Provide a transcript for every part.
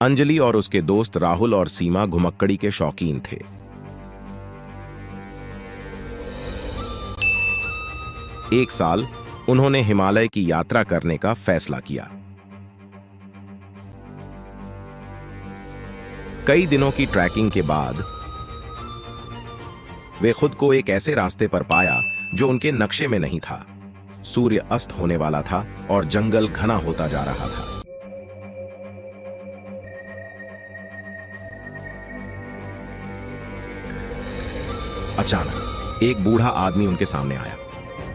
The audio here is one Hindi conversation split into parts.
अंजलि और उसके दोस्त राहुल और सीमा घुमक्कड़ी के शौकीन थे। एक साल उन्होंने हिमालय की यात्रा करने का फैसला किया। कई दिनों की ट्रैकिंग के बाद वे खुद को एक ऐसे रास्ते पर पाया जो उनके नक्शे में नहीं था। सूर्य अस्त होने वाला था और जंगल घना होता जा रहा था। अचानक एक बूढ़ा आदमी उनके सामने आया।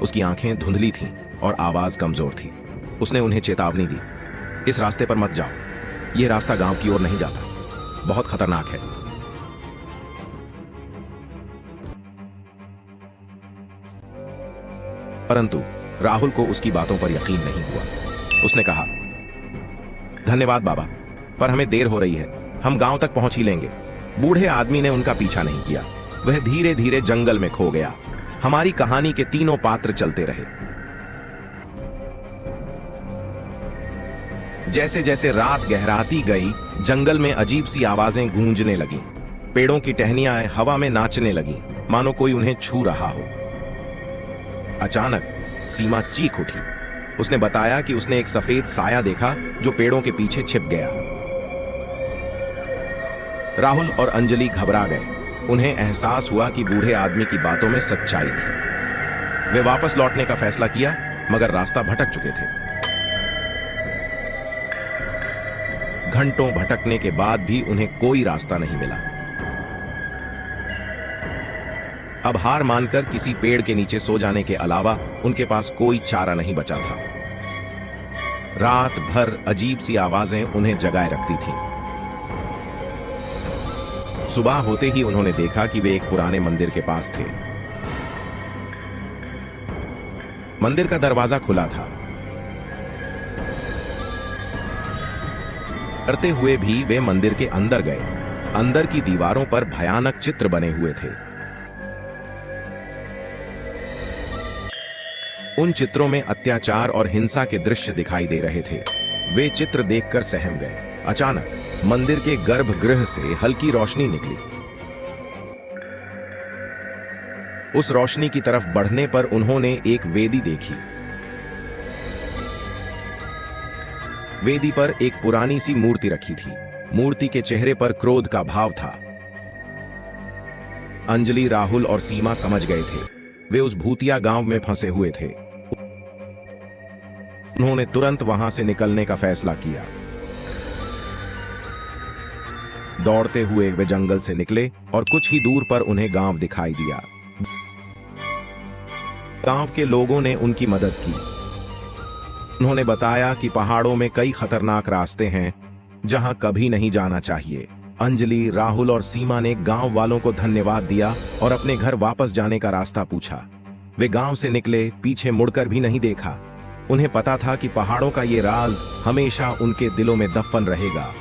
उसकी आंखें धुंधली थीं और आवाज कमजोर थी। उसने उन्हें चेतावनी दी, इस रास्ते पर मत जाओ। यह रास्ता गांव की ओर नहीं जाता, बहुत खतरनाक है। परंतु राहुल को उसकी बातों पर यकीन नहीं हुआ। उसने कहा, धन्यवाद बाबा, पर हमें देर हो रही है, हम गांव तक पहुंच ही लेंगे। बूढ़े आदमी ने उनका पीछा नहीं किया। वह धीरे धीरे जंगल में खो गया। हमारी कहानी के तीनों पात्र चलते रहे। जैसे जैसे रात गहराती गई, जंगल में अजीब सी आवाजें गूंजने लगीं। पेड़ों की टहनियां हवा में नाचने लगीं, मानो कोई उन्हें छू रहा हो। अचानक सीमा चीख उठी। उसने बताया कि उसने एक सफेद साया देखा जो पेड़ों के पीछे छिप गया। राहुल और अंजलि घबरा गए। उन्हें एहसास हुआ कि बूढ़े आदमी की बातों में सच्चाई थी। वे वापस लौटने का फैसला किया, मगर रास्ता भटक चुके थे। घंटों भटकने के बाद भी उन्हें कोई रास्ता नहीं मिला। अब हार मानकर किसी पेड़ के नीचे सो जाने के अलावा उनके पास कोई चारा नहीं बचा था। रात भर अजीब सी आवाजें उन्हें जगाए रखती थीं। सुबह होते ही उन्होंने देखा कि वे एक पुराने मंदिर के पास थे। मंदिर का दरवाजा खुला था। डरते हुए भी वे मंदिर के अंदर गए। अंदर की दीवारों पर भयानक चित्र बने हुए थे। उन चित्रों में अत्याचार और हिंसा के दृश्य दिखाई दे रहे थे। वे चित्र देखकर सहम गए। अचानक मंदिर के गर्भगृह से हल्की रोशनी निकली। उस रोशनी की तरफ बढ़ने पर उन्होंने एक वेदी देखी। वेदी पर एक पुरानी सी मूर्ति रखी थी। मूर्ति के चेहरे पर क्रोध का भाव था। अंजलि, राहुल और सीमा समझ गए थे, वे उस भूतिया गांव में फंसे हुए थे। उन्होंने तुरंत वहां से निकलने का फैसला किया। दौड़ते हुए वे जंगल से निकले और कुछ ही दूर पर उन्हें गांव दिखाई दिया। गांव के लोगों ने उनकी मदद की। उन्होंने बताया कि पहाड़ों में कई खतरनाक रास्ते हैं जहां कभी नहीं जाना चाहिए। अंजलि, राहुल और सीमा ने गांव वालों को धन्यवाद दिया और अपने घर वापस जाने का रास्ता पूछा। वे गांव से निकले, पीछे मुड़कर भी नहीं देखा। उन्हें पता था कि पहाड़ों का ये राज हमेशा उनके दिलों में दफन रहेगा।